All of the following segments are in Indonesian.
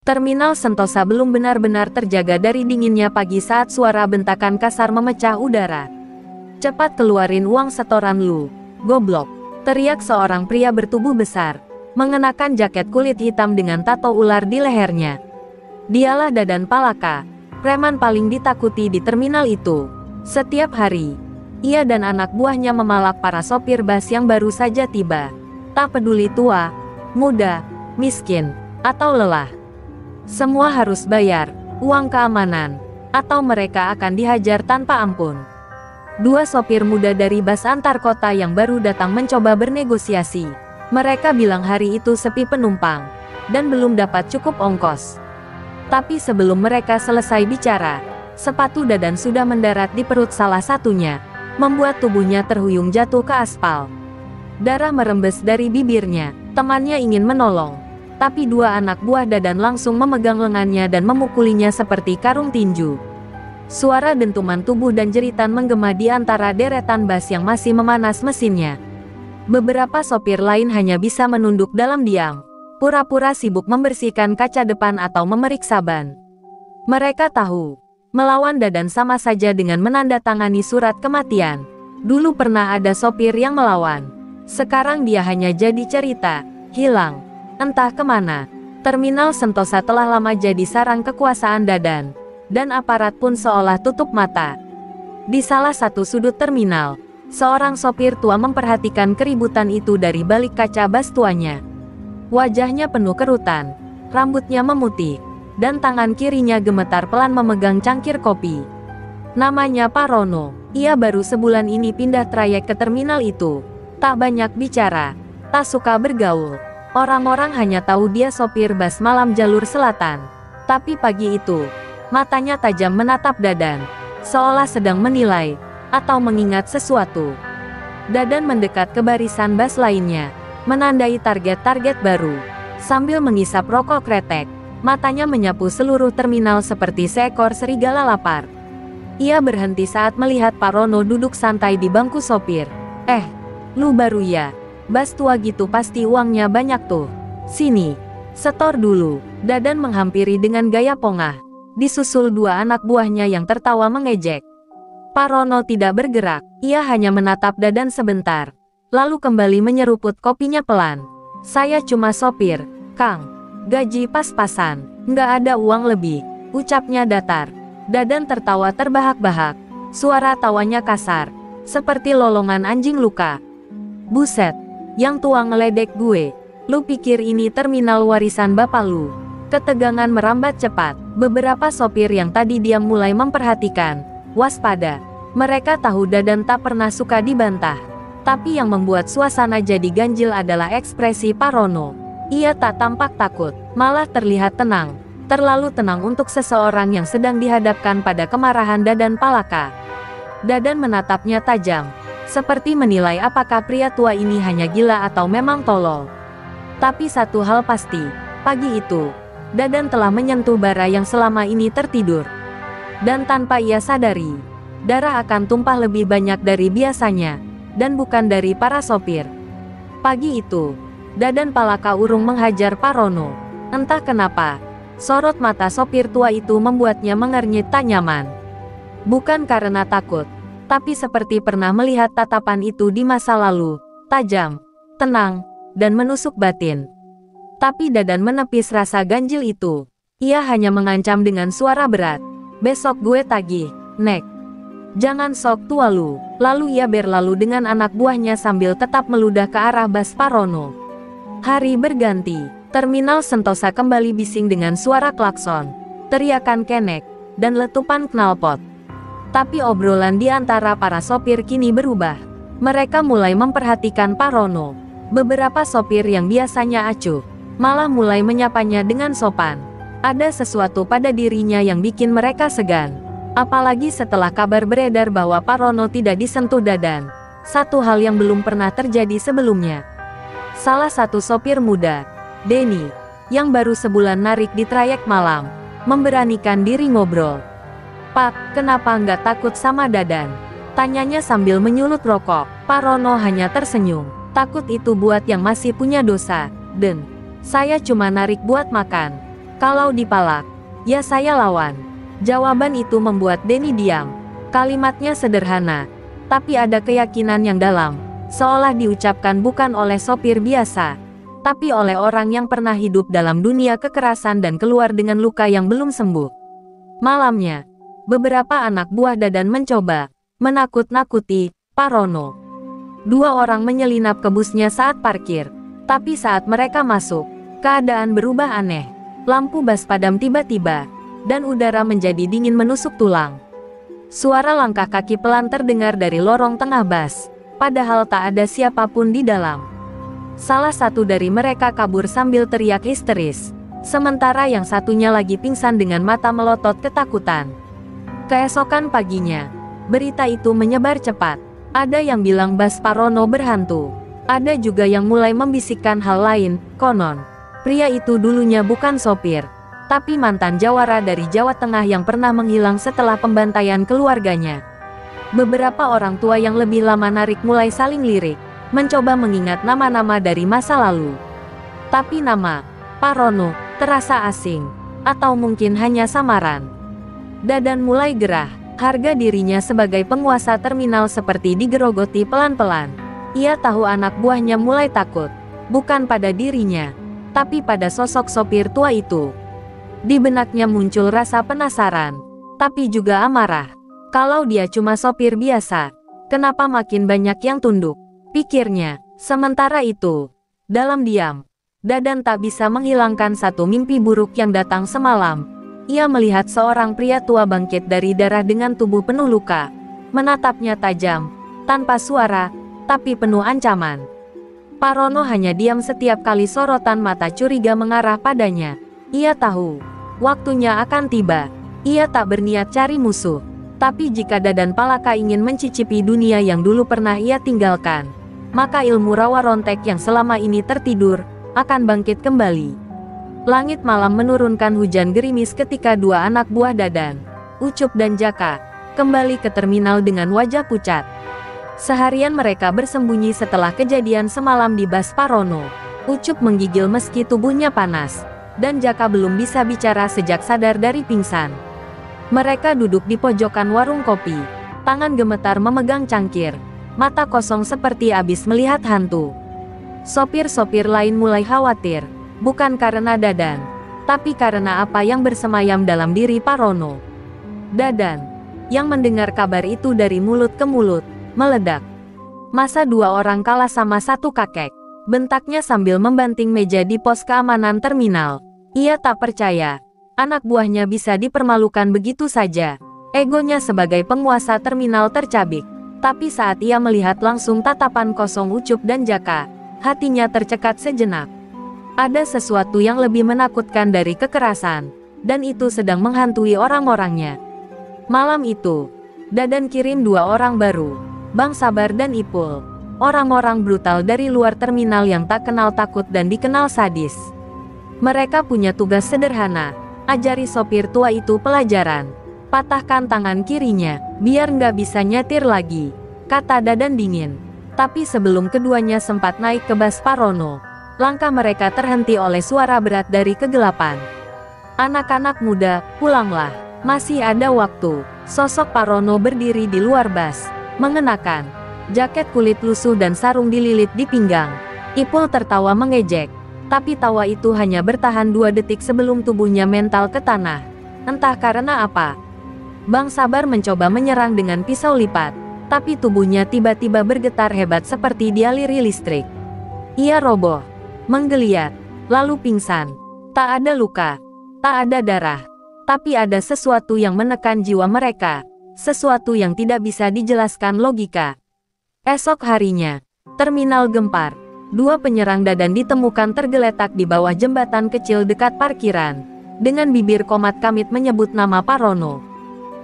Terminal Sentosa belum benar-benar terjaga dari dinginnya pagi saat suara bentakan kasar memecah udara. "Cepat keluarin uang setoran lu, goblok!" teriak seorang pria bertubuh besar, mengenakan jaket kulit hitam dengan tato ular di lehernya. Dialah Dadan Palaka, preman paling ditakuti di terminal itu. Setiap hari, ia dan anak buahnya memalak para sopir bus yang baru saja tiba. Tak peduli tua, muda, miskin, atau lelah. Semua harus bayar uang keamanan, atau mereka akan dihajar tanpa ampun. Dua sopir muda dari bus antar kota yang baru datang mencoba bernegosiasi. Mereka bilang hari itu sepi penumpang, dan belum dapat cukup ongkos. Tapi sebelum mereka selesai bicara, sepatu Dadan sudah mendarat di perut salah satunya, membuat tubuhnya terhuyung jatuh ke aspal. Darah merembes dari bibirnya. Temannya ingin menolong, tapi dua anak buah Dadan langsung memegang lengannya dan memukulinya seperti karung tinju. Suara dentuman tubuh dan jeritan menggema di antara deretan bus yang masih memanas mesinnya. Beberapa sopir lain hanya bisa menunduk dalam diam, pura-pura sibuk membersihkan kaca depan atau memeriksa ban. Mereka tahu, melawan Dadan sama saja dengan menandatangani surat kematian. Dulu pernah ada sopir yang melawan. Sekarang dia hanya jadi cerita, hilang, entah kemana. Terminal Sentosa telah lama jadi sarang kekuasaan Dadan, dan aparat pun seolah tutup mata. Di salah satu sudut terminal, seorang sopir tua memperhatikan keributan itu dari balik kaca bus tuanya. Wajahnya penuh kerutan, rambutnya memutih, dan tangan kirinya gemetar pelan memegang cangkir kopi. Namanya Parono, ia baru sebulan ini pindah trayek ke terminal itu. Tak banyak bicara, tak suka bergaul. Orang-orang hanya tahu dia sopir bus malam jalur selatan. Tapi pagi itu, matanya tajam menatap Dadan, seolah sedang menilai, atau mengingat sesuatu. Dadan mendekat ke barisan bus lainnya, menandai target-target baru. Sambil mengisap rokok kretek, matanya menyapu seluruh terminal seperti seekor serigala lapar. Ia berhenti saat melihat Parono duduk santai di bangku sopir. Lu baru ya? Bus tua gitu pasti uangnya banyak tuh. Sini, setor dulu." Dadan menghampiri dengan gaya pongah, disusul dua anak buahnya yang tertawa mengejek. Parono tidak bergerak, ia hanya menatap Dadan sebentar, lalu kembali menyeruput kopinya pelan. "Saya cuma sopir, Kang. Gaji pas-pasan, nggak ada uang lebih," ucapnya datar. Dadan tertawa terbahak-bahak, suara tawanya kasar, seperti lolongan anjing luka. "Buset, yang tua ngeledek gue. Lu pikir ini terminal warisan bapak lu?" Ketegangan merambat cepat. Beberapa sopir yang tadi diam mulai memperhatikan, waspada. Mereka tahu Dadan tak pernah suka dibantah. Tapi yang membuat suasana jadi ganjil adalah ekspresi Parono. Ia tak tampak takut, malah terlihat tenang. Terlalu tenang untuk seseorang yang sedang dihadapkan pada kemarahan Dadan Palaka. Dadan menatapnya tajam, seperti menilai apakah pria tua ini hanya gila atau memang tolol. Tapi satu hal pasti, pagi itu, Dadan telah menyentuh bara yang selama ini tertidur. Dan tanpa ia sadari, darah akan tumpah lebih banyak dari biasanya, dan bukan dari para sopir. Pagi itu, Dadan Palaka urung menghajar Parono. Entah kenapa, sorot mata sopir tua itu membuatnya mengernyit tak nyaman. Bukan karena takut, tapi seperti pernah melihat tatapan itu di masa lalu, tajam, tenang, dan menusuk batin. Tapi Dadan menepis rasa ganjil itu. Ia hanya mengancam dengan suara berat. "Besok gue tagih, Nek. Jangan sok tua lu." Lalu ia berlalu dengan anak buahnya sambil tetap meludah ke arah bus Parono. Hari berganti, terminal Sentosa kembali bising dengan suara klakson, teriakan kenek, dan letupan knalpot. Tapi obrolan di antara para sopir kini berubah. Mereka mulai memperhatikan Parono. Beberapa sopir yang biasanya acuh, malah mulai menyapanya dengan sopan. Ada sesuatu pada dirinya yang bikin mereka segan. Apalagi setelah kabar beredar bahwa Parono tidak disentuh Dadan. Satu hal yang belum pernah terjadi sebelumnya. Salah satu sopir muda, Denny, yang baru sebulan narik di trayek malam, memberanikan diri ngobrol. "Pak, kenapa nggak takut sama Dadan?" tanyanya sambil menyulut rokok. Parono hanya tersenyum. "Takut itu buat yang masih punya dosa, Den. Saya cuma narik buat makan. Kalau dipalak, ya saya lawan. Jawaban itu membuat Denny diam. Kalimatnya sederhana, tapi ada keyakinan yang dalam, seolah diucapkan bukan oleh sopir biasa, tapi oleh orang yang pernah hidup dalam dunia kekerasan dan keluar dengan luka yang belum sembuh. Malamnya, beberapa anak buah Dadan mencoba menakut-nakuti Parono. 2 orang menyelinap ke busnya saat parkir, tapi saat mereka masuk, keadaan berubah aneh. Lampu bas padam tiba-tiba, dan udara menjadi dingin menusuk tulang. Suara langkah kaki pelan terdengar dari lorong tengah bas, padahal tak ada siapapun di dalam. Salah satu dari mereka kabur sambil teriak histeris, sementara yang satunya lagi pingsan dengan mata melotot ketakutan. Keesokan paginya, berita itu menyebar cepat. Ada yang bilang bas Parono berhantu. Ada juga yang mulai membisikkan hal lain. Konon, pria itu dulunya bukan sopir, tapi mantan jawara dari Jawa Tengah yang pernah menghilang setelah pembantaian keluarganya. Beberapa orang tua yang lebih lama narik mulai saling lirik, mencoba mengingat nama-nama dari masa lalu. Tapi nama Parono terasa asing, atau mungkin hanya samaran. Dadan mulai gerah. Harga dirinya sebagai penguasa terminal seperti digerogoti pelan-pelan. Ia tahu anak buahnya mulai takut, bukan pada dirinya, tapi pada sosok sopir tua itu. Di benaknya muncul rasa penasaran, tapi juga amarah. Kalau dia cuma sopir biasa, kenapa makin banyak yang tunduk? Pikirnya. Sementara itu, dalam diam, Dadan tak bisa menghilangkan satu mimpi buruk yang datang semalam. Ia melihat seorang pria tua bangkit dari darah dengan tubuh penuh luka, menatapnya tajam, tanpa suara, tapi penuh ancaman. Parono hanya diam setiap kali sorotan mata curiga mengarah padanya. Ia tahu, waktunya akan tiba. Ia tak berniat cari musuh, tapi jika Dadan Palaka ingin mencicipi dunia yang dulu pernah ia tinggalkan, maka ilmu rawa rontek yang selama ini tertidur, akan bangkit kembali. Langit malam menurunkan hujan gerimis ketika 2 anak buah Dadan, Ucup dan Jaka, kembali ke terminal dengan wajah pucat. Seharian mereka bersembunyi setelah kejadian semalam di bas Parono. Ucup menggigil meski tubuhnya panas, dan Jaka belum bisa bicara sejak sadar dari pingsan. Mereka duduk di pojokan warung kopi, tangan gemetar memegang cangkir, mata kosong seperti abis melihat hantu. Sopir-sopir lain mulai khawatir. Bukan karena Dadan, tapi karena apa yang bersemayam dalam diri Parono. Dadan, yang mendengar kabar itu dari mulut ke mulut, meledak. Masa 2 orang kalah sama satu kakek? Bentaknya sambil membanting meja di pos keamanan terminal. Ia tak percaya, anak buahnya bisa dipermalukan begitu saja. Egonya sebagai penguasa terminal tercabik. Tapi saat ia melihat langsung tatapan kosong Ucup dan Jaka, hatinya tercekat sejenak. Ada sesuatu yang lebih menakutkan dari kekerasan, dan itu sedang menghantui orang-orangnya. Malam itu, Dadan kirim 2 orang baru, Bang Sabar dan Ipul. Orang-orang brutal dari luar terminal yang tak kenal takut dan dikenal sadis. Mereka punya tugas sederhana, ajari sopir tua itu pelajaran. Patahkan tangan kirinya, biar nggak bisa nyetir lagi, kata Dadan dingin. Tapi sebelum keduanya sempat naik ke bas Parono, langkah mereka terhenti oleh suara berat dari kegelapan. Anak-anak muda, pulanglah. Masih ada waktu. Sosok Parono berdiri di luar bas, mengenakan jaket kulit lusuh dan sarung dililit di pinggang. Ipul tertawa mengejek, tapi tawa itu hanya bertahan 2 detik sebelum tubuhnya mental ke tanah. Entah karena apa. Bang Sabar mencoba menyerang dengan pisau lipat, tapi tubuhnya tiba-tiba bergetar hebat seperti dialiri listrik. Ia roboh, menggeliat, lalu pingsan. Tak ada luka, tak ada darah, tapi ada sesuatu yang menekan jiwa mereka, sesuatu yang tidak bisa dijelaskan logika. Esok harinya, terminal gempar. 2 penyerang Dadan ditemukan tergeletak di bawah jembatan kecil dekat parkiran, dengan bibir komat kamit menyebut nama Parono.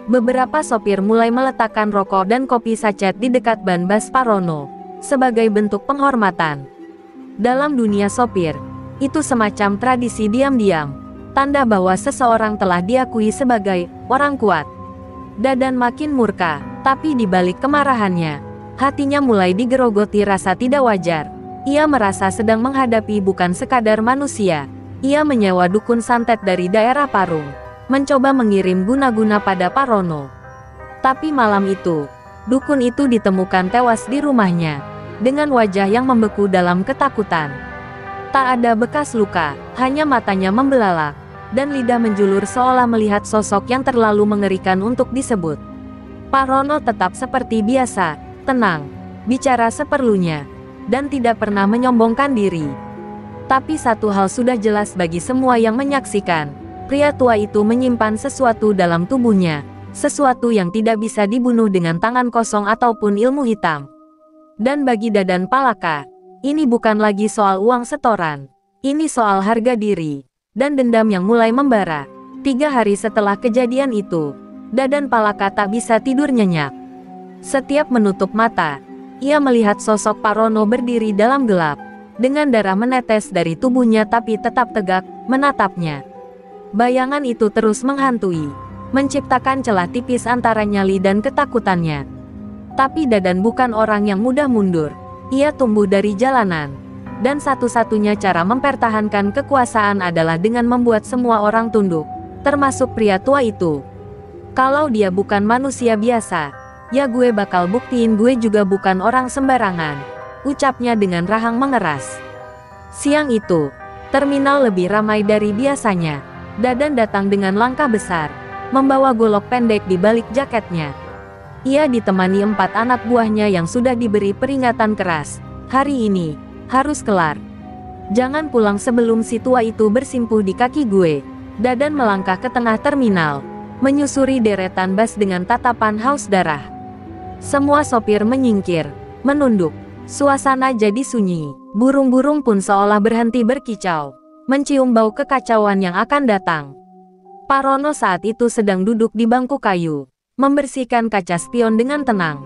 Beberapa sopir mulai meletakkan rokok dan kopi sachet di dekat ban bas Parono, sebagai bentuk penghormatan. Dalam dunia sopir, itu semacam tradisi diam-diam, tanda bahwa seseorang telah diakui sebagai orang kuat. Dadan makin murka, tapi di balik kemarahannya, hatinya mulai digerogoti rasa tidak wajar. Ia merasa sedang menghadapi bukan sekadar manusia, Ia menyewa dukun santet dari daerah Parung, mencoba mengirim guna-guna pada Parono. Tapi malam itu, dukun itu ditemukan tewas di rumahnya, dengan wajah yang membeku dalam ketakutan. Tak ada bekas luka, hanya matanya membelalak, dan lidah menjulur seolah melihat sosok yang terlalu mengerikan untuk disebut. Parono tetap seperti biasa, tenang, bicara seperlunya, dan tidak pernah menyombongkan diri. Tapi satu hal sudah jelas bagi semua yang menyaksikan, pria tua itu menyimpan sesuatu dalam tubuhnya, sesuatu yang tidak bisa dibunuh dengan tangan kosong ataupun ilmu hitam. Dan bagi Dadan Palaka, ini bukan lagi soal uang setoran, ini soal harga diri, dan dendam yang mulai membara. 3 hari setelah kejadian itu, Dadan Palaka tak bisa tidur nyenyak. Setiap menutup mata, ia melihat sosok Parono berdiri dalam gelap, dengan darah menetes dari tubuhnya tapi tetap tegak, menatapnya. Bayangan itu terus menghantui, menciptakan celah tipis antara nyali dan ketakutannya. Tapi Dadan bukan orang yang mudah mundur. Ia tumbuh dari jalanan, dan satu-satunya cara mempertahankan kekuasaan adalah dengan membuat semua orang tunduk, termasuk pria tua itu. Kalau dia bukan manusia biasa, ya gue bakal buktiin gue juga bukan orang sembarangan, ucapnya dengan rahang mengeras. Siang itu, terminal lebih ramai dari biasanya. Dadan datang dengan langkah besar, membawa golok pendek di balik jaketnya. Ia ditemani 4 anak buahnya yang sudah diberi peringatan keras. Hari ini, harus kelar. Jangan pulang sebelum si tua itu bersimpuh di kaki gue. Dadan melangkah ke tengah terminal, menyusuri deretan bus dengan tatapan haus darah. Semua sopir menyingkir, menunduk. Suasana jadi sunyi. Burung-burung pun seolah berhenti berkicau, mencium bau kekacauan yang akan datang. Parono saat itu sedang duduk di bangku kayu, membersihkan kaca spion dengan tenang.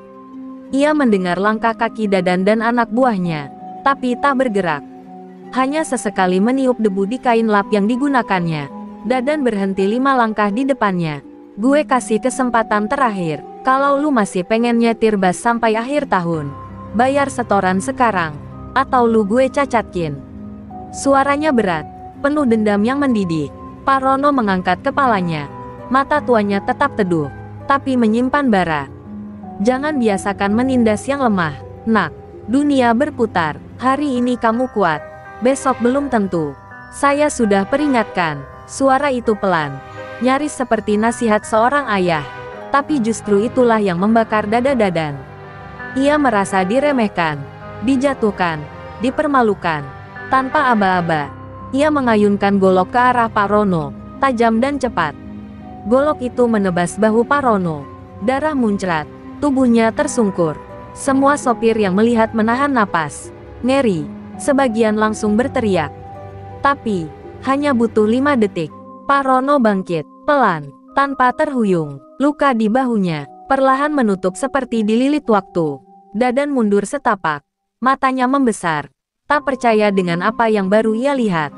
Ia mendengar langkah kaki Dadan dan anak buahnya, tapi tak bergerak. Hanya sesekali meniup debu di kain lap yang digunakannya. Dadan berhenti 5 langkah di depannya. Gue kasih kesempatan terakhir, kalau lu masih pengen nyetir bus sampai akhir tahun, bayar setoran sekarang, atau lu gue cacatkin. Suaranya berat, penuh dendam yang mendidih. Parono mengangkat kepalanya. Mata tuanya tetap teduh, tapi menyimpan bara. Jangan biasakan menindas yang lemah, nak. Dunia berputar, hari ini kamu kuat, besok belum tentu. Saya sudah peringatkan. Suara itu pelan, nyaris seperti nasihat seorang ayah. Tapi justru itulah yang membakar dada Dadan. Ia merasa diremehkan, dijatuhkan, dipermalukan. Tanpa aba-aba, ia mengayunkan golok ke arah Parono, tajam dan cepat. Golok itu menebas bahu Parono. Darah muncrat, tubuhnya tersungkur. Semua sopir yang melihat menahan napas. Ngeri, sebagian langsung berteriak. Tapi, hanya butuh 5 detik. Parono bangkit, pelan, tanpa terhuyung. Luka di bahunya perlahan menutup seperti dililit waktu. Dadan mundur setapak, matanya membesar, tak percaya dengan apa yang baru ia lihat.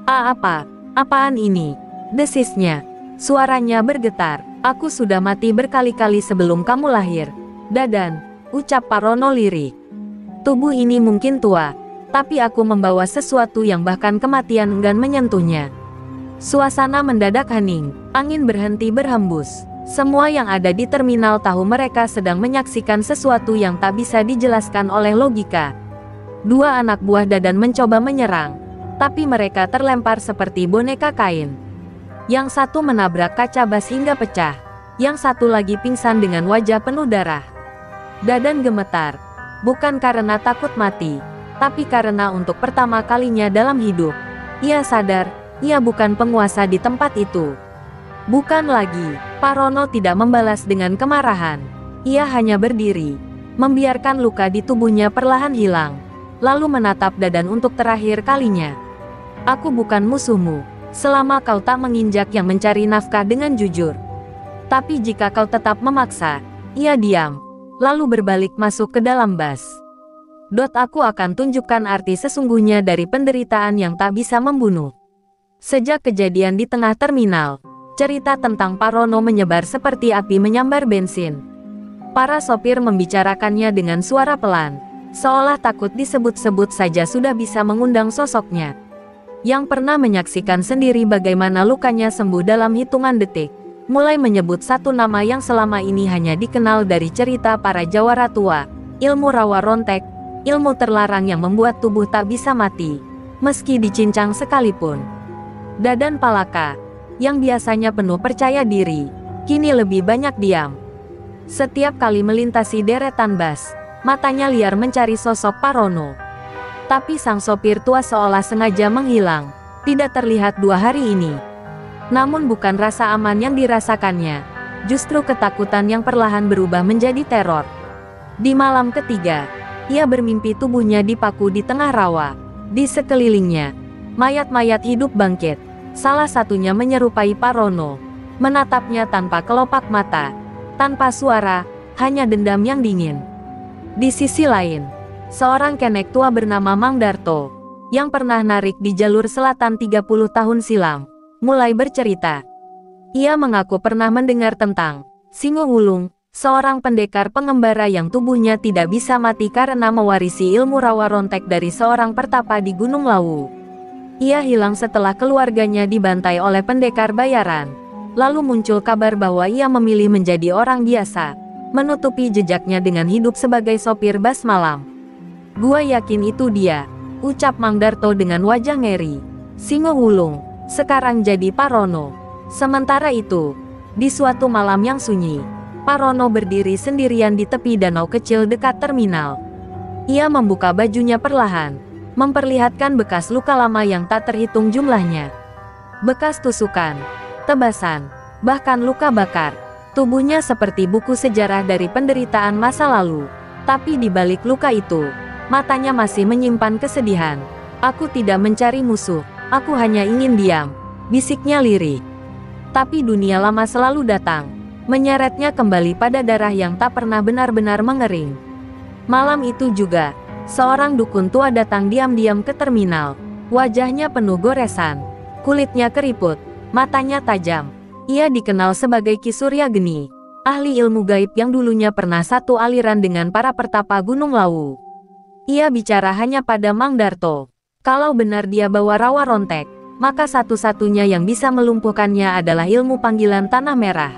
Apaan ini? Desisnya. Suaranya bergetar. Aku sudah mati berkali-kali sebelum kamu lahir, Dadan, ucap Parono lirik. Tubuh ini mungkin tua, tapi aku membawa sesuatu yang bahkan kematian enggan menyentuhnya. Suasana mendadak hening, angin berhenti berhembus. Semua yang ada di terminal tahu mereka sedang menyaksikan sesuatu yang tak bisa dijelaskan oleh logika. 2 anak buah Dadan mencoba menyerang, tapi mereka terlempar seperti boneka kain. Yang satu menabrak kaca bas hingga pecah, yang satu lagi pingsan dengan wajah penuh darah. Dadan gemetar, bukan karena takut mati, tapi karena untuk pertama kalinya dalam hidup, ia sadar, ia bukan penguasa di tempat itu. Bukan lagi. Parono tidak membalas dengan kemarahan. Ia hanya berdiri, membiarkan luka di tubuhnya perlahan hilang, lalu menatap Dadan untuk terakhir kalinya. Aku bukan musuhmu, selama kau tak menginjak yang mencari nafkah dengan jujur. Tapi jika kau tetap memaksa, ia diam, lalu berbalik masuk ke dalam bus. Aku akan tunjukkan arti sesungguhnya dari penderitaan yang tak bisa membunuh. Sejak kejadian di tengah terminal, cerita tentang Parono menyebar seperti api menyambar bensin. Para sopir membicarakannya dengan suara pelan, seolah takut disebut-sebut saja sudah bisa mengundang sosoknya. yang pernah menyaksikan sendiri bagaimana lukanya sembuh dalam hitungan detik, mulai menyebut satu nama yang selama ini hanya dikenal dari cerita para jawara tua, ilmu rawa rontek, ilmu terlarang yang membuat tubuh tak bisa mati, meski dicincang sekalipun. Dadan Palaka, yang biasanya penuh percaya diri, kini lebih banyak diam. Setiap kali melintasi deretan bas, matanya liar mencari sosok Parono. Tapi sang sopir tua seolah sengaja menghilang, tidak terlihat 2 hari ini. Namun bukan rasa aman yang dirasakannya, justru ketakutan yang perlahan berubah menjadi teror. Di malam ketiga, ia bermimpi tubuhnya dipaku di tengah rawa. Di sekelilingnya, mayat-mayat hidup bangkit, salah satunya menyerupai Parono, menatapnya tanpa kelopak mata, tanpa suara, hanya dendam yang dingin. Di sisi lain, seorang kenek tua bernama Mang Darto, yang pernah narik di jalur selatan 30 tahun silam, mulai bercerita. Ia mengaku pernah mendengar tentang Singo Wulung, seorang pendekar pengembara yang tubuhnya tidak bisa mati karena mewarisi ilmu rawa rontek dari seorang pertapa di Gunung Lawu. Ia hilang setelah keluarganya dibantai oleh pendekar bayaran. Lalu muncul kabar bahwa ia memilih menjadi orang biasa, menutupi jejaknya dengan hidup sebagai sopir bas malam. "Gua yakin itu dia," ucap Mang Darto dengan wajah ngeri. "Singo Wulung sekarang jadi Parono." Sementara itu, di suatu malam yang sunyi, Parono berdiri sendirian di tepi danau kecil dekat terminal. Ia membuka bajunya perlahan, memperlihatkan bekas luka lama yang tak terhitung jumlahnya. Bekas tusukan, tebasan, bahkan luka bakar. Tubuhnya seperti buku sejarah dari penderitaan masa lalu. Tapi di balik luka itu, matanya masih menyimpan kesedihan. "Aku tidak mencari musuh, aku hanya ingin diam," bisiknya lirih. Tapi dunia lama selalu datang, menyeretnya kembali pada darah yang tak pernah benar-benar mengering. Malam itu juga, seorang dukun tua datang diam-diam ke terminal. Wajahnya penuh goresan, kulitnya keriput, matanya tajam. Ia dikenal sebagai Ki Surya Geni, ahli ilmu gaib yang dulunya pernah satu aliran dengan para pertapa Gunung Lawu. Ia bicara hanya pada Mang Darto. Kalau benar dia bawa rawa rontek, maka satu-satunya yang bisa melumpuhkannya adalah ilmu panggilan tanah merah.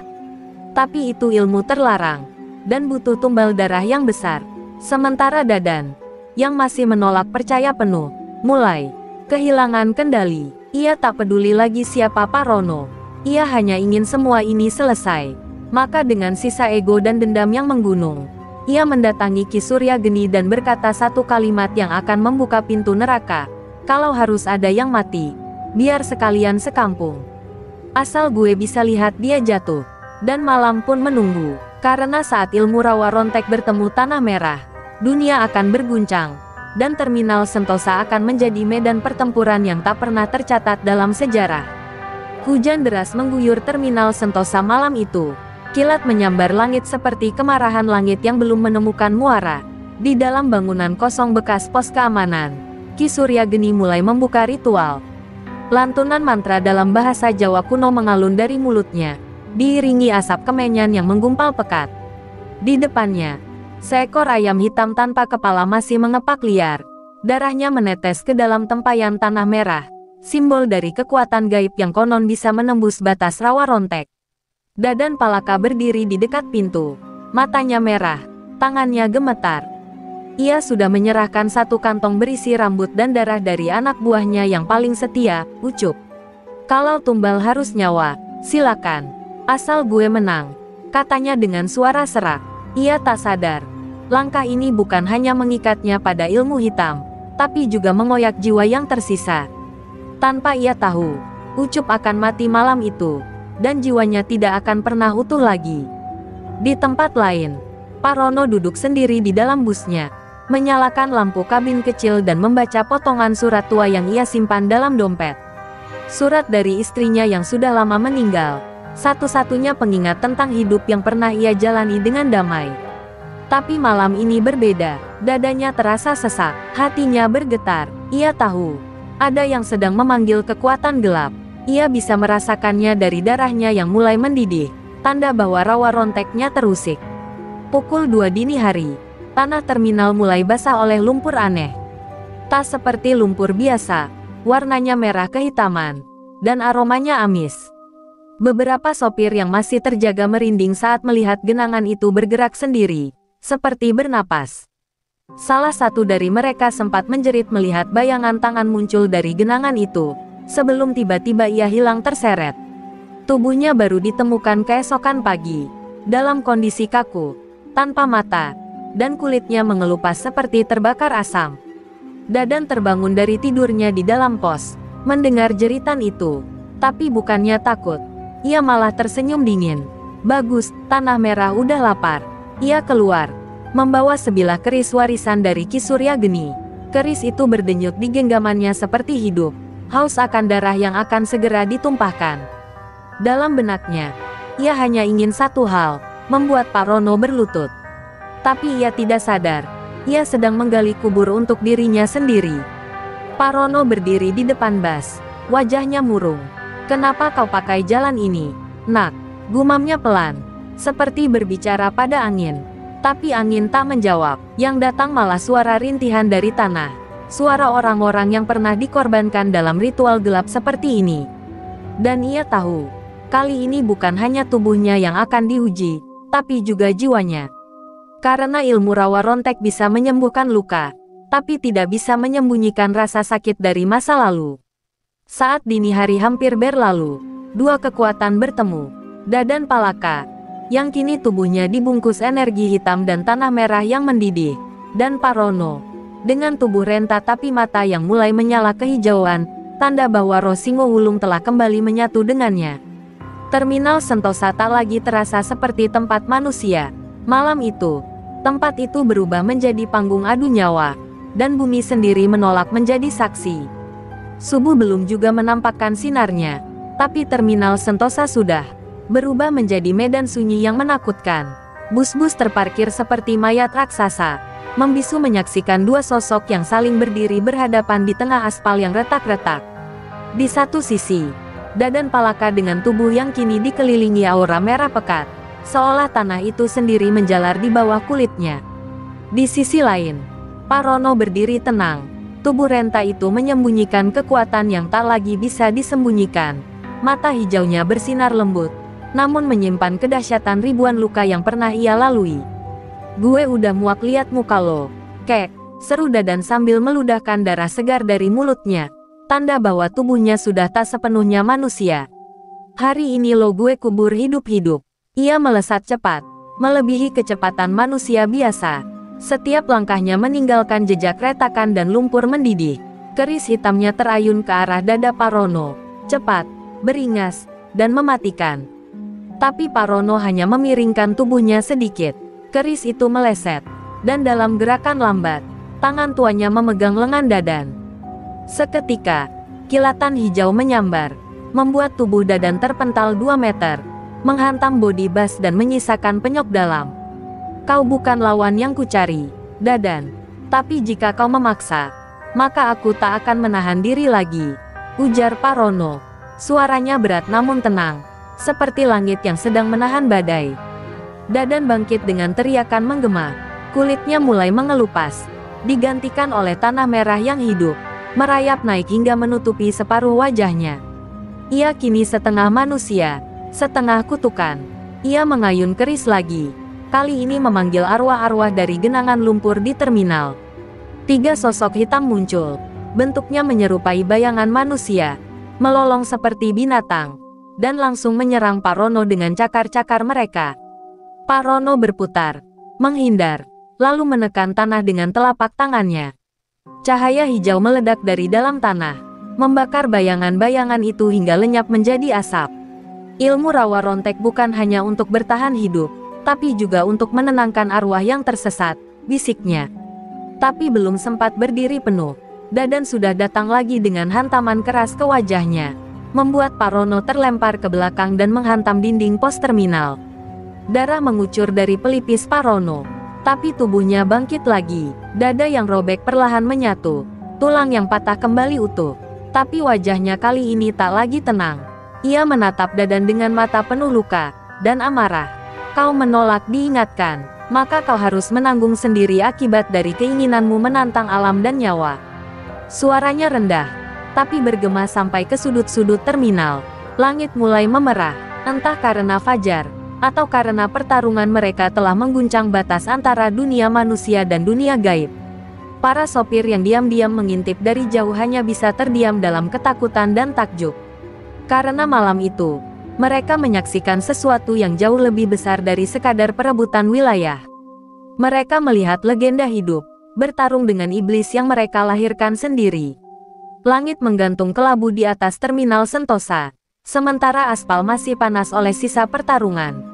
Tapi itu ilmu terlarang, dan butuh tumbal darah yang besar. Sementara Dadan, yang masih menolak percaya penuh, mulai kehilangan kendali. Ia tak peduli lagi siapa Parono. Ia hanya ingin semua ini selesai. Maka dengan sisa ego dan dendam yang menggunung, ia mendatangi Ki Surya Geni dan berkata satu kalimat yang akan membuka pintu neraka. "Kalau harus ada yang mati, biar sekalian sekampung. Asal gue bisa lihat dia jatuh." Dan malam pun menunggu, karena saat ilmu rawa rontek bertemu tanah merah, dunia akan berguncang, dan terminal Sentosa akan menjadi medan pertempuran yang tak pernah tercatat dalam sejarah. Hujan deras mengguyur terminal Sentosa malam itu. Kilat menyambar langit seperti kemarahan langit yang belum menemukan muara. Di dalam bangunan kosong bekas pos keamanan, Ki Surya Geni mulai membuka ritual. Lantunan mantra dalam bahasa Jawa kuno mengalun dari mulutnya, diiringi asap kemenyan yang menggumpal pekat. Di depannya, seekor ayam hitam tanpa kepala masih mengepak liar. Darahnya menetes ke dalam tempayan tanah merah, simbol dari kekuatan gaib yang konon bisa menembus batas rawa rontek. Dadan Palaka berdiri di dekat pintu, matanya merah, tangannya gemetar. Ia sudah menyerahkan satu kantong berisi rambut dan darah dari anak buahnya yang paling setia, Ucup. "Kalau tumbal harus nyawa, silakan. Asal gue menang," katanya dengan suara serak. Ia tak sadar, langkah ini bukan hanya mengikatnya pada ilmu hitam, tapi juga mengoyak jiwa yang tersisa. Tanpa ia tahu, Ucup akan mati malam itu, dan jiwanya tidak akan pernah utuh lagi. Di tempat lain, Parono duduk sendiri di dalam busnya, menyalakan lampu kabin kecil dan membaca potongan surat tua yang ia simpan dalam dompet. Surat dari istrinya yang sudah lama meninggal, satu-satunya pengingat tentang hidup yang pernah ia jalani dengan damai. Tapi malam ini berbeda, dadanya terasa sesak, hatinya bergetar. Ia tahu, ada yang sedang memanggil kekuatan gelap. Ia bisa merasakannya dari darahnya yang mulai mendidih, tanda bahwa rawa ronteknya terusik. Pukul 2 dini hari, tanah terminal mulai basah oleh lumpur aneh. Tak seperti lumpur biasa, warnanya merah kehitaman, dan aromanya amis. Beberapa sopir yang masih terjaga merinding saat melihat genangan itu bergerak sendiri, seperti bernapas. Salah satu dari mereka sempat menjerit melihat bayangan tangan muncul dari genangan itu, sebelum tiba-tiba ia hilang terseret. Tubuhnya baru ditemukan keesokan pagi, dalam kondisi kaku, tanpa mata, dan kulitnya mengelupas seperti terbakar asam. Dadan terbangun dari tidurnya di dalam pos, mendengar jeritan itu, tapi bukannya takut. Ia malah tersenyum dingin. Bagus, tanah merah udah lapar. Ia keluar, membawa sebilah keris warisan dari Ki Surya Geni. Keris itu berdenyut di genggamannya seperti hidup, haus akan darah yang akan segera ditumpahkan. Dalam benaknya, ia hanya ingin satu hal, membuat Pak Rono berlutut. Tapi ia tidak sadar, ia sedang menggali kubur untuk dirinya sendiri. Pak Rono berdiri di depan Bas, wajahnya murung. "Kenapa kau pakai jalan ini, Nak?" gumamnya pelan, seperti berbicara pada angin. Tapi angin tak menjawab, yang datang malah suara rintihan dari tanah. Suara orang-orang yang pernah dikorbankan dalam ritual gelap seperti ini. Dan ia tahu, kali ini bukan hanya tubuhnya yang akan diuji, tapi juga jiwanya. Karena ilmu rawa rontek bisa menyembuhkan luka, tapi tidak bisa menyembunyikan rasa sakit dari masa lalu. Saat dini hari hampir berlalu, dua kekuatan bertemu. Dadan Palaka, yang kini tubuhnya dibungkus energi hitam dan tanah merah yang mendidih, dan Pak Rono, dengan tubuh renta tapi mata yang mulai menyala kehijauan, tanda bahwa Roh Singo Wulung telah kembali menyatu dengannya. Terminal Sentosa tak lagi terasa seperti tempat manusia. Malam itu, tempat itu berubah menjadi panggung adu nyawa, dan bumi sendiri menolak menjadi saksi. Subuh belum juga menampakkan sinarnya, tapi terminal Sentosa sudah berubah menjadi medan sunyi yang menakutkan. Bus-bus terparkir seperti mayat raksasa, membisu menyaksikan dua sosok yang saling berdiri berhadapan di tengah aspal yang retak-retak. Di satu sisi, Dadan Palaka dengan tubuh yang kini dikelilingi aura merah pekat, seolah tanah itu sendiri menjalar di bawah kulitnya. Di sisi lain, Pak Rono berdiri tenang. Tubuh renta itu menyembunyikan kekuatan yang tak lagi bisa disembunyikan. Mata hijaunya bersinar lembut, namun menyimpan kedahsyatan ribuan luka yang pernah ia lalui. "Gue udah muak liat muka lo, Kek," seru Dadan sambil meludahkan darah segar dari mulutnya, tanda bahwa tubuhnya sudah tak sepenuhnya manusia. "Hari ini lo gue kubur hidup-hidup." Ia melesat cepat, melebihi kecepatan manusia biasa. Setiap langkahnya meninggalkan jejak retakan dan lumpur mendidih. Keris hitamnya terayun ke arah dada Pak Rono, cepat, beringas, dan mematikan. Tapi Pak Rono hanya memiringkan tubuhnya sedikit. Keris itu meleset, dan dalam gerakan lambat, tangan tuanya memegang lengan Dadan. Seketika, kilatan hijau menyambar, membuat tubuh Dadan terpental 2 meter, menghantam bodi Bas dan menyisakan penyok dalam. "Kau bukan lawan yang kucari, Dadan. Tapi jika kau memaksa, maka aku tak akan menahan diri lagi," ujar Pak Rono. Suaranya berat namun tenang, seperti langit yang sedang menahan badai. Dadan bangkit dengan teriakan menggema. Kulitnya mulai mengelupas, digantikan oleh tanah merah yang hidup, merayap naik hingga menutupi separuh wajahnya. Ia kini setengah manusia, setengah kutukan. Ia mengayun keris lagi, kali ini memanggil arwah-arwah dari genangan lumpur di terminal. 3 sosok hitam muncul, bentuknya menyerupai bayangan manusia, melolong seperti binatang, dan langsung menyerang Pak Rono dengan cakar-cakar mereka. Pak Rono berputar, menghindar, lalu menekan tanah dengan telapak tangannya. Cahaya hijau meledak dari dalam tanah, membakar bayangan-bayangan itu hingga lenyap menjadi asap. Ilmu rawa rontek bukan hanya untuk bertahan hidup, tapi juga untuk menenangkan arwah yang tersesat, bisiknya. Tapi belum sempat berdiri penuh, Dadan sudah datang lagi dengan hantaman keras ke wajahnya, membuat Pak Rono terlempar ke belakang dan menghantam dinding pos terminal. Darah mengucur dari pelipis Pak Rono, tapi tubuhnya bangkit lagi, dada yang robek perlahan menyatu, tulang yang patah kembali utuh. Tapi wajahnya kali ini tak lagi tenang. Ia menatap Dadan dengan mata penuh luka dan amarah. "Kau menolak diingatkan, maka kau harus menanggung sendiri akibat dari keinginanmu menantang alam dan nyawa." Suaranya rendah, tapi bergema sampai ke sudut-sudut terminal. Langit mulai memerah, entah karena fajar, atau karena pertarungan mereka telah mengguncang batas antara dunia manusia dan dunia gaib. Para sopir yang diam-diam mengintip dari jauh hanya bisa terdiam dalam ketakutan dan takjub. Karena malam itu, mereka menyaksikan sesuatu yang jauh lebih besar dari sekadar perebutan wilayah. Mereka melihat legenda hidup, bertarung dengan iblis yang mereka lahirkan sendiri. Langit menggantung kelabu di atas terminal Sentosa, sementara aspal masih panas oleh sisa pertarungan.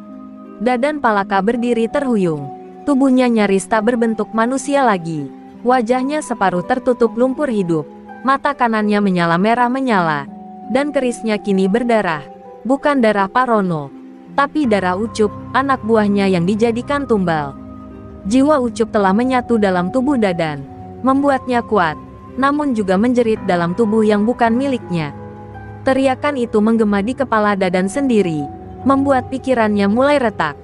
Dadan Palaka berdiri terhuyung, tubuhnya nyaris tak berbentuk manusia lagi. Wajahnya separuh tertutup lumpur hidup, mata kanannya menyala merah menyala, dan kerisnya kini berdarah. Bukan darah Parono, tapi darah Ucup, anak buahnya yang dijadikan tumbal. Jiwa Ucup telah menyatu dalam tubuh Dadan, membuatnya kuat, namun juga menjerit dalam tubuh yang bukan miliknya. Teriakan itu menggema di kepala Dadan sendiri, membuat pikirannya mulai retak.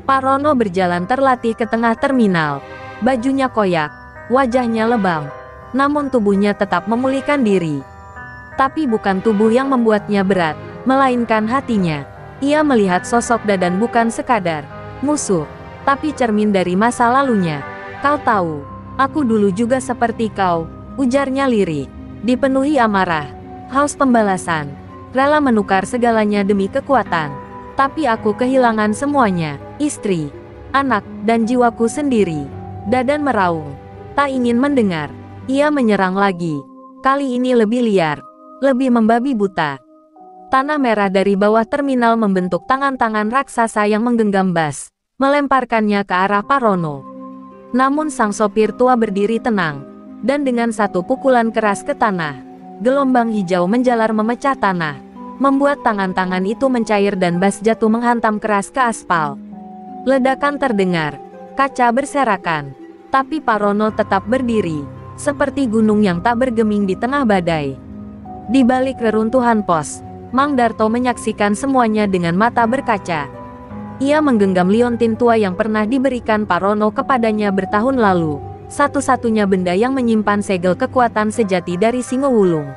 Parono berjalan terlatih ke tengah terminal, bajunya koyak, wajahnya lebam, namun tubuhnya tetap memulihkan diri. Tapi bukan tubuh yang membuatnya berat, melainkan hatinya. Ia melihat sosok Dadan bukan sekadar musuh, tapi cermin dari masa lalunya. "Kau tahu, aku dulu juga seperti kau," ujarnya lirih, dipenuhi amarah, haus pembalasan, rela menukar segalanya demi kekuatan. Tapi aku kehilangan semuanya, istri, anak, dan jiwaku sendiri. Dadan meraung, tak ingin mendengar. Ia menyerang lagi, kali ini lebih liar, lebih membabi buta. Tanah merah dari bawah terminal membentuk tangan-tangan raksasa yang menggenggam bas, melemparkannya ke arah Parono. Namun sang sopir tua berdiri tenang, dan dengan satu pukulan keras ke tanah, gelombang hijau menjalar memecah tanah, membuat tangan-tangan itu mencair dan bas jatuh menghantam keras ke aspal. Ledakan terdengar, kaca berserakan, tapi Parono tetap berdiri, seperti gunung yang tak bergeming di tengah badai. Di balik reruntuhan pos, Mang Darto menyaksikan semuanya dengan mata berkaca. Ia menggenggam liontin tua yang pernah diberikan Parono kepadanya bertahun lalu, satu-satunya benda yang menyimpan segel kekuatan sejati dari Singo Wulung.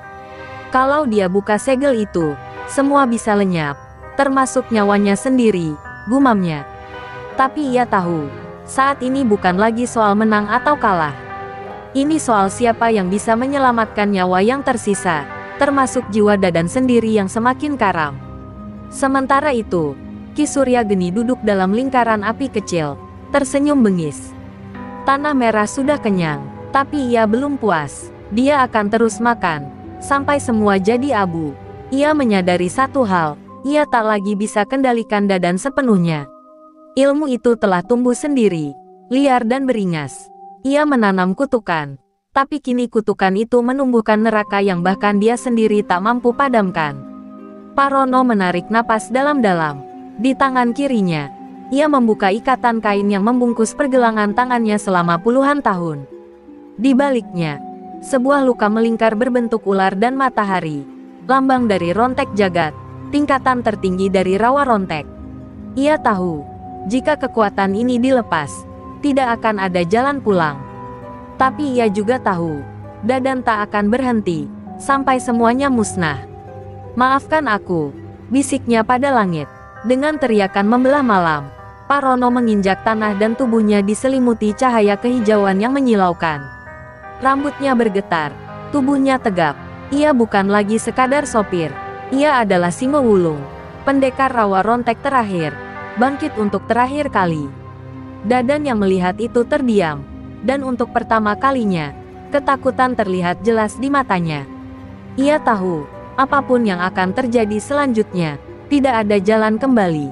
Kalau dia buka segel itu, semua bisa lenyap, termasuk nyawanya sendiri, gumamnya. Tapi ia tahu, saat ini bukan lagi soal menang atau kalah. Ini soal siapa yang bisa menyelamatkan nyawa yang tersisa, termasuk jiwa Dadan sendiri yang semakin karam. Sementara itu, Ki Surya Geni duduk dalam lingkaran api kecil, tersenyum bengis. Tanah merah sudah kenyang, tapi ia belum puas. Dia akan terus makan, sampai semua jadi abu. Ia menyadari satu hal, ia tak lagi bisa kendalikan Dadan sepenuhnya. Ilmu itu telah tumbuh sendiri, liar dan beringas. Ia menanam kutukan, tapi kini kutukan itu menumbuhkan neraka yang bahkan dia sendiri tak mampu padamkan. Parono menarik napas dalam-dalam. Di tangan kirinya, ia membuka ikatan kain yang membungkus pergelangan tangannya selama puluhan tahun. Di baliknya, sebuah luka melingkar berbentuk ular dan matahari, lambang dari Rontek Jagat, tingkatan tertinggi dari Rawa Rontek. Ia tahu, jika kekuatan ini dilepas, tidak akan ada jalan pulang. Tapi ia juga tahu, Dadan tak akan berhenti, sampai semuanya musnah. "Maafkan aku," bisiknya pada langit. Dengan teriakan membelah malam, Parono menginjak tanah dan tubuhnya diselimuti cahaya kehijauan yang menyilaukan. Rambutnya bergetar, tubuhnya tegap. Ia bukan lagi sekadar sopir. Ia adalah Singo Wulung, pendekar Rawa Rontek terakhir, bangkit untuk terakhir kali. Dadan yang melihat itu terdiam, dan untuk pertama kalinya, ketakutan terlihat jelas di matanya. Ia tahu, apapun yang akan terjadi selanjutnya, tidak ada jalan kembali.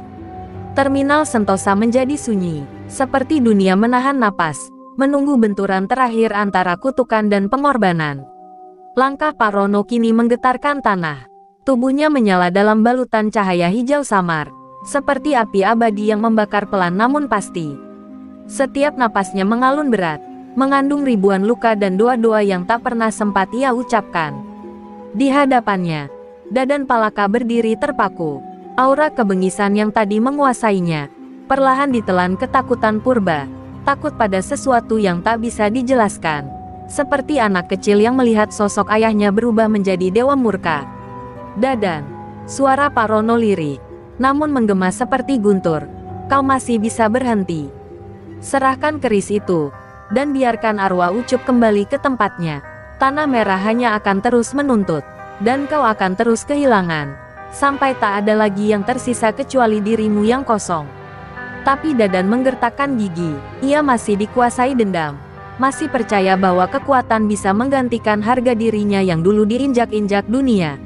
Terminal Sentosa menjadi sunyi, seperti dunia menahan napas, menunggu benturan terakhir antara kutukan dan pengorbanan. Langkah Parono kini menggetarkan tanah. Tubuhnya menyala dalam balutan cahaya hijau samar, seperti api abadi yang membakar pelan namun pasti. Setiap napasnya mengalun berat, mengandung ribuan luka dan doa-doa yang tak pernah sempat ia ucapkan. Di hadapannya, Dadan Palaka berdiri terpaku. Aura kebengisan yang tadi menguasainya, perlahan ditelan ketakutan purba, takut pada sesuatu yang tak bisa dijelaskan. seperti anak kecil yang melihat sosok ayahnya berubah menjadi dewa murka. Dadan, suara Parono lirih, namun menggema seperti guntur. Kau masih bisa berhenti. Serahkan keris itu, dan biarkan arwah Ucup kembali ke tempatnya. Tanah merah hanya akan terus menuntut, dan kau akan terus kehilangan, sampai tak ada lagi yang tersisa kecuali dirimu yang kosong. Tapi Dadan menggertakkan gigi, ia masih dikuasai dendam. Masih percaya bahwa kekuatan bisa menggantikan harga dirinya yang dulu diinjak-injak dunia.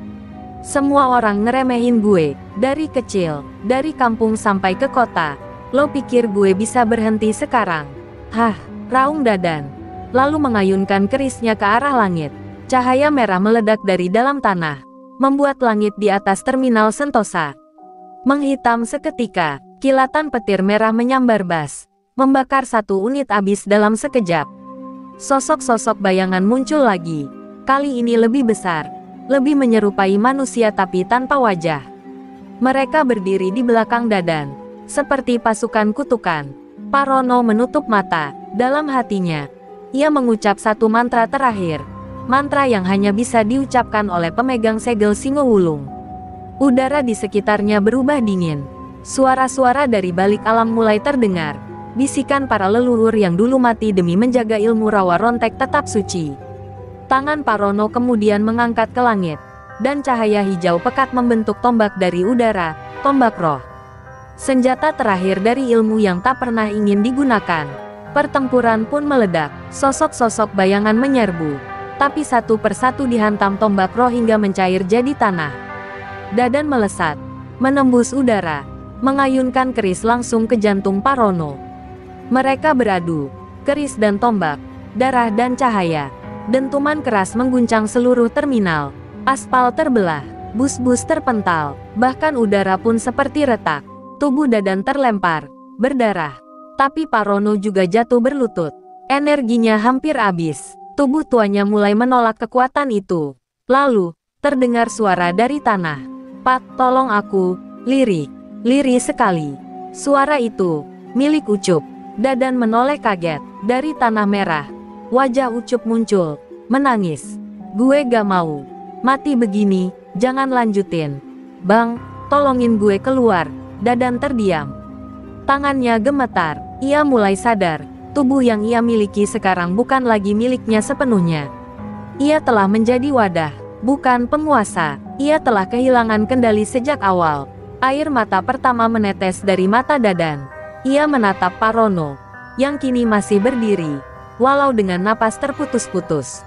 Semua orang ngeremehin gue, dari kecil, dari kampung sampai ke kota. Lo pikir gue bisa berhenti sekarang? Hah, raung Dadan. Lalu mengayunkan kerisnya ke arah langit. Cahaya merah meledak dari dalam tanah, membuat langit di atas terminal Sentosa menghitam seketika. Kilatan petir merah menyambar bas, membakar satu unit abis dalam sekejap. Sosok-sosok bayangan muncul lagi. Kali ini lebih besar, lebih menyerupai manusia tapi tanpa wajah. Mereka berdiri di belakang Dadan, seperti pasukan kutukan. Parono menutup mata. Dalam hatinya, ia mengucap satu mantra terakhir. Mantra yang hanya bisa diucapkan oleh pemegang segel Singowulung. Udara di sekitarnya berubah dingin. Suara-suara dari balik alam mulai terdengar. Bisikan para leluhur yang dulu mati demi menjaga ilmu rawa rontek tetap suci. Tangan Parono kemudian mengangkat ke langit, dan cahaya hijau pekat membentuk tombak dari udara, tombak roh. Senjata terakhir dari ilmu yang tak pernah ingin digunakan. Pertempuran pun meledak, sosok-sosok bayangan menyerbu. Tapi satu persatu dihantam tombak roh hingga mencair jadi tanah. Dadan melesat, menembus udara, mengayunkan keris langsung ke jantung Parono. Mereka beradu, keris dan tombak, darah dan cahaya. Dentuman keras mengguncang seluruh terminal. Aspal terbelah, bus-bus terpental, bahkan udara pun seperti retak. Tubuh Dadan terlempar, berdarah. Tapi Parono juga jatuh berlutut. Energinya hampir habis. Tubuh tuanya mulai menolak kekuatan itu. Lalu, terdengar suara dari tanah. Pat, tolong aku, lirik. Lirih sekali. Suara itu, milik Ucup. Dadan menoleh kaget. Dari tanah merah, wajah Ucup muncul, menangis. Gue gak mau. Mati begini, jangan lanjutin. Bang, tolongin gue keluar. Dadan terdiam. Tangannya gemetar. Ia mulai sadar, tubuh yang ia miliki sekarang bukan lagi miliknya sepenuhnya. Ia telah menjadi wadah, bukan penguasa. Ia telah kehilangan kendali sejak awal. Air mata pertama menetes dari mata Dadan. Ia menatap Parono, yang kini masih berdiri, walau dengan napas terputus-putus.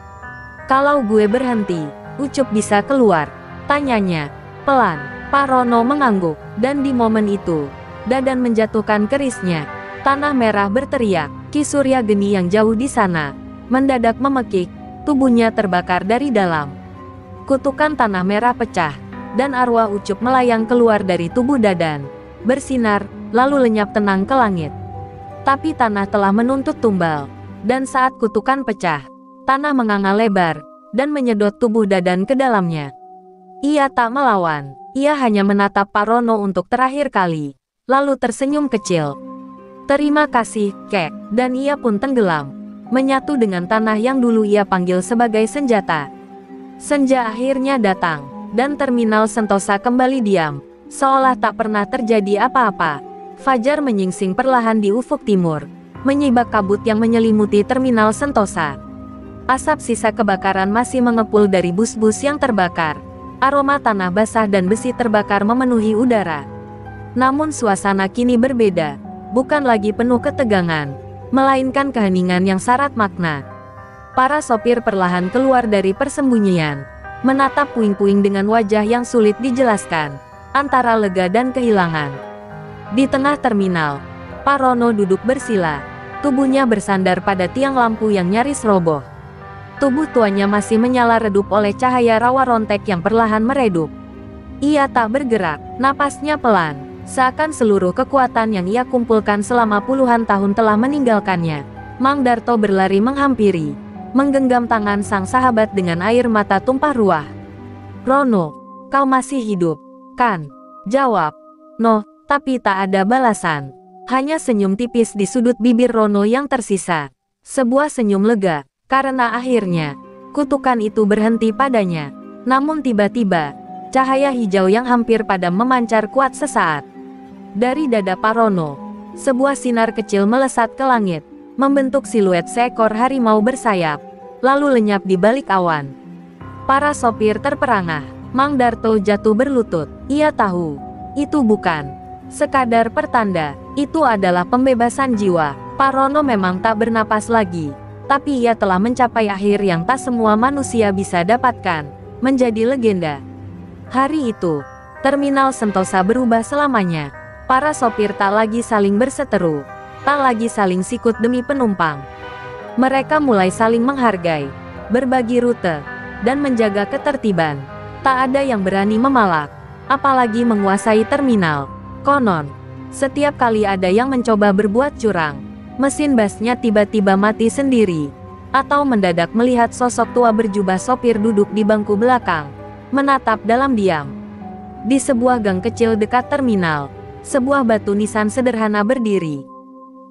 Kalau gue berhenti, Ucup bisa keluar? Tanyanya, pelan. Parono mengangguk, dan di momen itu, Dadan menjatuhkan kerisnya. Tanah merah berteriak. Ki Surya Geni yang jauh di sana mendadak memekik, tubuhnya terbakar dari dalam. Kutukan tanah merah pecah, dan arwah Ucup melayang keluar dari tubuh Dadan, bersinar, lalu lenyap tenang ke langit. Tapi tanah telah menuntut tumbal, dan saat kutukan pecah, tanah menganga lebar, dan menyedot tubuh Dadan ke dalamnya. Ia tak melawan, ia hanya menatap Parono untuk terakhir kali, lalu tersenyum kecil. Terima kasih, Kek, dan ia pun tenggelam, menyatu dengan tanah yang dulu ia panggil sebagai senjata. Senja akhirnya datang, dan terminal Sentosa kembali diam, seolah tak pernah terjadi apa-apa. Fajar menyingsing perlahan di ufuk timur, menyibak kabut yang menyelimuti terminal Sentosa. Asap sisa kebakaran masih mengepul dari bus-bus yang terbakar. Aroma tanah basah dan besi terbakar memenuhi udara. Namun suasana kini berbeda, bukan lagi penuh ketegangan, melainkan keheningan yang syarat makna. Para sopir perlahan keluar dari persembunyian, menatap puing-puing dengan wajah yang sulit dijelaskan, antara lega dan kehilangan. Di tengah terminal, Parono duduk bersila, tubuhnya bersandar pada tiang lampu yang nyaris roboh. Tubuh tuanya masih menyala redup oleh cahaya rawa rontek yang perlahan meredup. Ia tak bergerak, napasnya pelan, seakan seluruh kekuatan yang ia kumpulkan selama puluhan tahun telah meninggalkannya. Mang Darto berlari menghampiri, menggenggam tangan sang sahabat dengan air mata tumpah ruah. "Rono, kau masih hidup, kan?" Jawab, "No," tapi tak ada balasan. Hanya senyum tipis di sudut bibir Rono yang tersisa. Sebuah senyum lega, Karena akhirnya, kutukan itu berhenti padanya. Namun tiba-tiba, cahaya hijau yang hampir padam memancar kuat sesaat. Dari dada Parono, sebuah sinar kecil melesat ke langit, membentuk siluet seekor harimau bersayap, lalu lenyap di balik awan. Para sopir terperangah. Mang Darto jatuh berlutut. Ia tahu, itu bukan sekadar pertanda, itu adalah pembebasan jiwa. Parono memang tak bernapas lagi. Tapi ia telah mencapai akhir yang tak semua manusia bisa dapatkan, menjadi legenda. Hari itu, terminal Sentosa berubah selamanya. Para sopir tak lagi saling berseteru, tak lagi saling sikut demi penumpang. Mereka mulai saling menghargai, berbagi rute, dan menjaga ketertiban. Tak ada yang berani memalak, apalagi menguasai terminal. Konon, setiap kali ada yang mencoba berbuat curang, mesin busnya tiba-tiba mati sendiri, atau mendadak melihat sosok tua berjubah sopir duduk di bangku belakang, menatap dalam diam. Di sebuah gang kecil dekat terminal, sebuah batu nisan sederhana berdiri.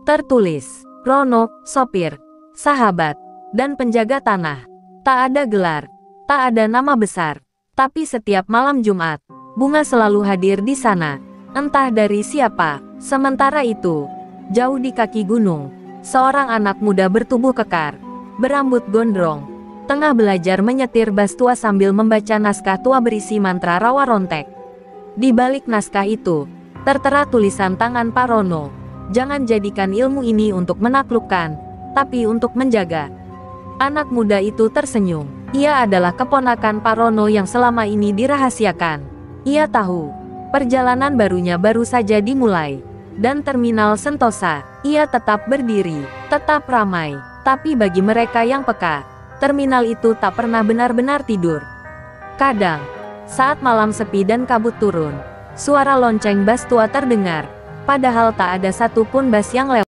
Tertulis, Rono, sopir, sahabat, dan penjaga tanah. Tak ada gelar, tak ada nama besar, tapi setiap malam Jumat, bunga selalu hadir di sana, entah dari siapa. Sementara itu, jauh di kaki gunung, seorang anak muda bertubuh kekar, berambut gondrong, tengah belajar menyetir bas tua sambil membaca naskah tua berisi mantra rawa rontek. Di balik naskah itu, tertera tulisan tangan Parono, "Jangan jadikan ilmu ini untuk menaklukkan, tapi untuk menjaga." Anak muda itu tersenyum. Ia adalah keponakan Parono yang selama ini dirahasiakan. Ia tahu, perjalanan barunya baru saja dimulai. Dan terminal Sentosa, ia tetap berdiri, tetap ramai. Tapi bagi mereka yang peka, terminal itu tak pernah benar-benar tidur. Kadang, saat malam sepi dan kabut turun, suara lonceng bas tua terdengar, padahal tak ada satupun bas yang lewat.